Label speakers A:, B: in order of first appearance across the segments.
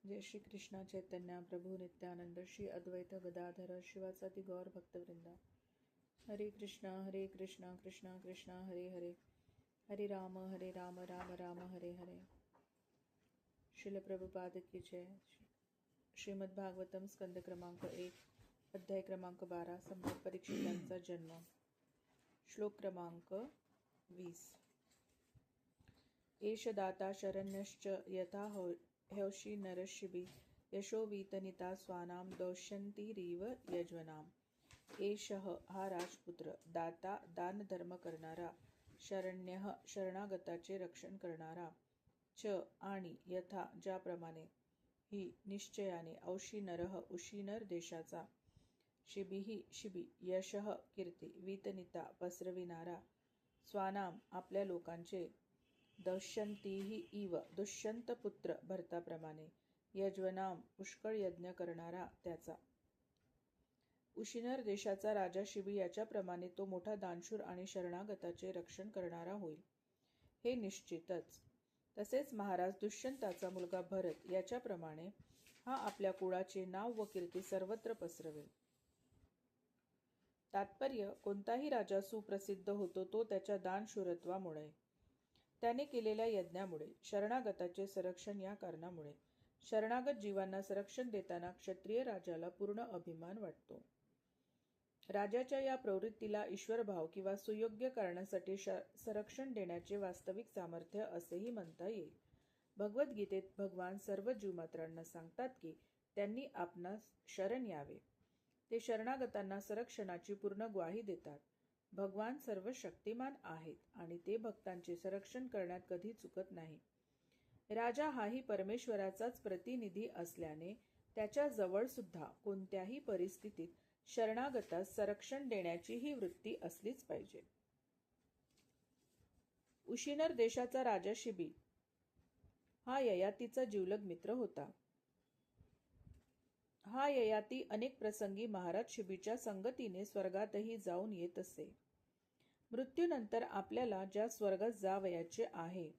A: जय श्री कृष्ण चैतन्य प्रभु नित्यानंद श्री अद्वैत गदाधर शिवासादि गौर भक्तवृंद। हरे कृष्णा कृष्णा कृष्णा हरे हरे, हरे राम राम राम हरे हरे। श्रील प्रभुपाद की जय। श्रीमद् भागवतम स्कंद क्रमांक 1 अध्याय क्रमांक 12 सम्राट परीक्षितांचा जन्म। श्लोक क्रमांक 20। एष दाता शरण्यश्च यथा ह्यौषि नरशिबि यशो वीतनिता स्वानाम दौष्यन्तीरिव यज्वनाम। एषः हा राजपुत्र, दाता दानधर्म करणारा, शरण्यः शरणागताचे रक्षण करणारा, च आणि यथा ज्याप्रमाणे, ही निश्चयाने, औषी नरः उशीनर देशाचा, शिबिही शिबी यशः कीर्ती, वीतनिता पसरविणारा, स्वानाम आपल्या लोकांचे, दौष्यंतीही इव दुष्यंत पुत्र भरताप्रमाणे, यज्वनाम पुष्कळ यज्ञ करणारा त्याचा, उशीनर देशाचा राजा शिबी याच्याप्रमाणे तो मोठा दानशूर आणि शरणागताचे रक्षण करणारा होईल, हे निश्चितच. तसेच महाराज दुष्यंताचा मुलगा भरत याच्याप्रमाणे हा आपल्या कुळाचे नाव व कीर्ती सर्वत्र पसरवेल. तात्पर्य, कोणताही राजा सुप्रसिद्ध होतो तो त्याच्या दानशूरत्वामुळे, त्याने केलेल्या यज्ञामुळे, शरणागताचे संरक्षण या कारणामुळे. शरणागत जीवांना संरक्षण देताना क्षत्रिय राजाला पूर्ण अभिमान वाटतो. राजाच्या या प्रवृत्तीला ईश्वरभाव किंवा सुयोग्य कारणासाठी संरक्षण देण्याचे वास्तविक सामर्थ्य असेही म्हणता येईल. भगवद्गीतेत भगवान सर्व जीवमात्रांना सांगतात की त्यांनी आपणास शरण यावे. ते शरणागतांना संरक्षणाची पूर्ण ग्वाही देतात. भगवान सर्व शक्तिमान आहेत आणि ते भक्तांचे संरक्षण करण्यात कधी चुकत नाही. राजा हाही परमेश्वराचाच प्रतिनिधी असल्याने त्याच्या जवळ सुद्धा कोणत्याही परिस्थितीत शरणागतास संरक्षण देण्याची ही वृत्ती असलीच पाहिजे. उशीनर देशाचा राजा शिबी हा ययातीचा जिवलग मित्र होता. हा ययाती अनेक प्रसंगी महाराज शिबीच्या संगतीने स्वर्गातही जाऊन येत असे. मृत्यूनंतर आपल्याला ज्या स्वर्गात जावयाचे आहे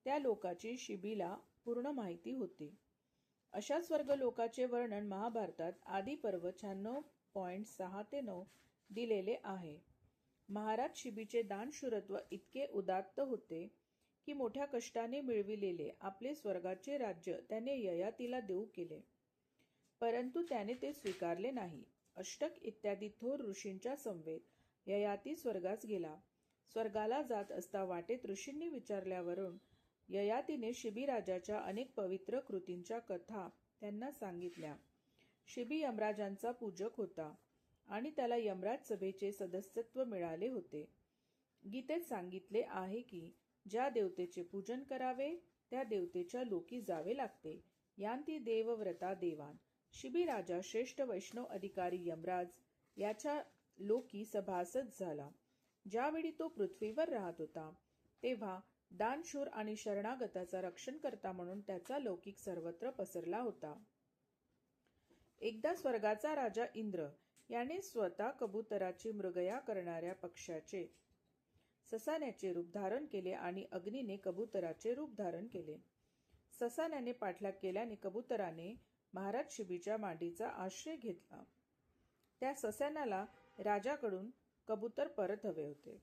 A: त्या लोकाची शिबीला पूर्ण माहिती होती. अशा स्वर्ग लोकाचे वर्णन महाभारतात आदी पर्व 96.6-9 दिलेले आहे. महाराज शिबीचे दानशूरत्व इतके उदात्त होते की मोठ्या कष्टाने मिळविलेले आपले स्वर्गाचे राज्य त्याने ययातीला देऊ केले, परंतु त्याने ते स्वीकारले नाही. अष्टक इत्यादी थोर ऋषींच्या समवेत ययाती स्वर्गास गेला. स्वर्गाला जात असता वाटेत ऋषींनी विचारल्यावरून ययातीने शिबी राजाच्या अनेक पवित्र कृतींच्या कथा त्यांना सांगितल्या. शिबी यमराजांचा पूजक होता आणि त्याला यमराज सभेचे सदस्यत्व मिळाले होते. गीतेत सांगितले आहे की ज्या देवतेचे पूजन करावे त्या देवतेच्या लोकी जावे लागते. यांती देवव्रता देवान. शिबी राजा श्रेष्ठ वैष्णव अधिकारी यमराज याच्या लोकी सभासद झाला. ज्यावेळी तो पृथ्वीवर राहत होता तेव्हा दानशूर आणि शरणागताचा रक्षणकर्ता म्हणून त्याचा लौकिक सर्वत्र पसरला होता. एकदा स्वर्गाचा राजा इंद्र याने स्वतः कबुतराची मृगया करणाऱ्या पक्ष्याचे ससाण्याचे रूप धारण केले आणि अग्नीने कबुतराचे रूप धारण केले. ससाण्याने पाठलाग केल्याने कबुतराने महाराज शिबीच्या मांडीचा आश्रय घेतला. त्या ससाण्याला राजाकडून कबूतर परत हवे होते.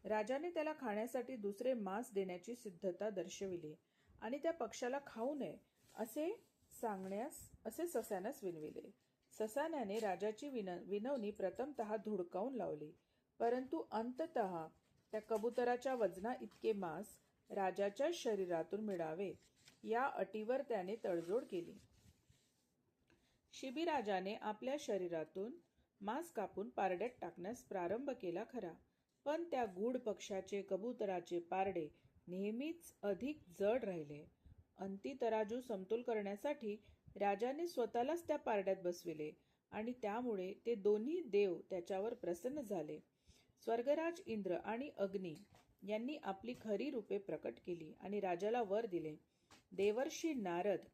A: राजाने त्याला खाण्यासाठी दुसरे मांस देण्याची सिद्धता दर्शविली आणि त्या पक्षाला खाऊ नये असे ससाण्यास विनविले. ससाण्याने राजाची विनवणी प्रथमतः धुडकावून लावली, परंतु अंततः त्या कबुतराच्या वजना इतके मांस राजाच्या शरीरातून मिळावे या अटीवर त्याने तडजोड केली. शिबी राजाने आपल्या शरीरातून मांस कापून पारड्यात टाकण्यास प्रारंभ केला खरा, पण त्या गूढ पक्षाचे कबुतराचे पारडे नेहमीच अधिक जड राहिले. अंती तराजू समतोल करण्यासाठी राजाने स्वतःलाच त्या पारड्यात बसविले आणि त्यामुळे ते दोन्ही देव त्याच्यावर प्रसन्न झाले. स्वर्गराज इंद्र आणि अग्नी यांनी आपली खरी रूपे प्रकट केली आणि राजाला वर दिले. देवर्षी नारद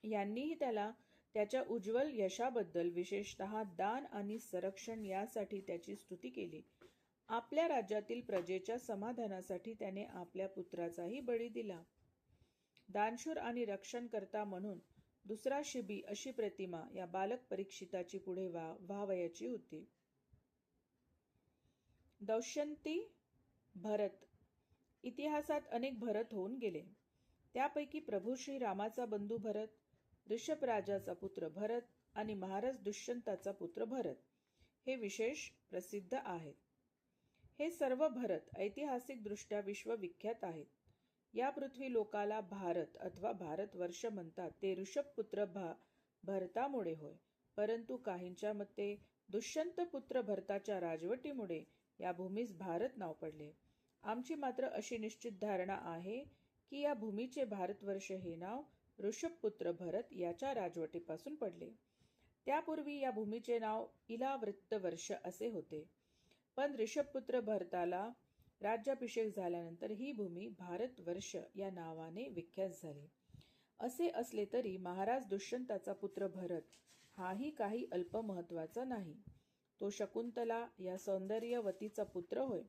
A: यांनीही त्याला त्याच्या उज्ज्वल यशाबद्दल, विशेषतः दान आणि संरक्षण यासाठी त्याची स्तुती केली. आपल्या राज्यातील प्रजेच्या समाधानासाठी त्याने आपल्या पुत्राचाही बळी दिला. दानशूर आणि रक्षणकर्ता म्हणून दुसरा शिबी अशी प्रतिमा या बालक परीक्षिताची पुढे व्हावयाची होती. दौष्यंती भरत. इतिहासात अनेक भरत होऊन गेले. त्यापैकी प्रभू श्री रामाचा बंधू भरत, ऋषभ राजाचा पुत्र भरत आणि महाराज दुष्यंताचा पुत्र भरत हे विशेष प्रसिद्ध आहेत. हे सर्व भरत ऐतिहासिकदृष्ट्या विश्वविख्यात आहेत. या पृथ्वी लोकाला भारत अथवा भारतवर्ष म्हणतात ते ऋषभपुत्र भरतामुळे होय, परंतु काहींच्या मते दुष्यंत पुत्र भरताच्या राजवटीमुळे या भूमीस भारत नाव पडले. आमची मात्र अशी निश्चित धारणा आहे की या भूमीचे भारतवर्ष हे नाव ऋषभपुत्र भरत याच्या राजवटीपासून पडले. त्यापूर्वी या भूमीचे नाव इलावृत्तवर्ष असे होते, पण ऋषभपुत्र भरताला राज्याभिषेक झाल्यानंतर ही भूमी भारतवर्ष या नावाने विख्यात झाली. असे असले तरी महाराज दुष्यंताचा पुत्र भरत हाही काही अल्प महत्वाचा नाही. तो शकुंतला या सौंदर्यवतीचा पुत्र होय.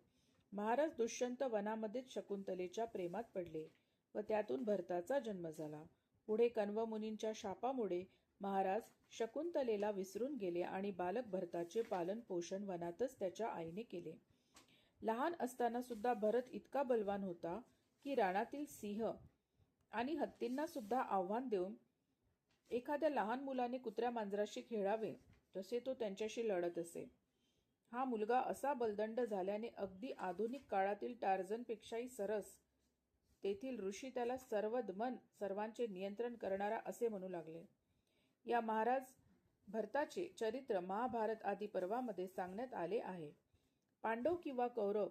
A: महाराज दुष्यंत वनामध्येच शकुंतलेच्या प्रेमात पडले व त्यातून भरताचा जन्म झाला. पुढे कण्व मुनींच्या शापामुळे महाराज शकुंतलेला विसरून गेले आणि बालक भरताचे पालन पोषण वनातच त्याच्या आईने केले. लहान असताना सुद्धा भरत इतका बलवान होता की रानातील सिंह आणि हत्तींना सुद्धा आव्हान देऊन एखाद्या लहान मुलाने कुत्र्या मांजराशी खेळावे तसे तो त्यांच्याशी लढत असे. हा मुलगा असा बलदंड झाल्याने अगदी आधुनिक काळातील टार्झनपेक्षाही सरस तेथील ऋषी त्याला सर्वदमन सर्वांचे नियंत्रण करणारा असे म्हणू लागले. या महाराज भरताचे चरित्र महाभारत आदी पर्वामध्ये सांगण्यात आले आहे. पांडव किंवा कौरव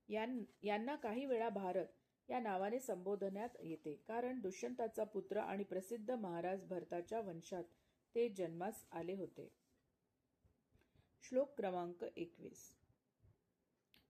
A: यांना काही वेळा भारत या नावाने संबोधण्यात येते, कारण दुष्यंताचा पुत्र आणि प्रसिद्ध महाराज भरताच्या वंशात ते जन्मास आले होते. श्लोक क्रमांक 21.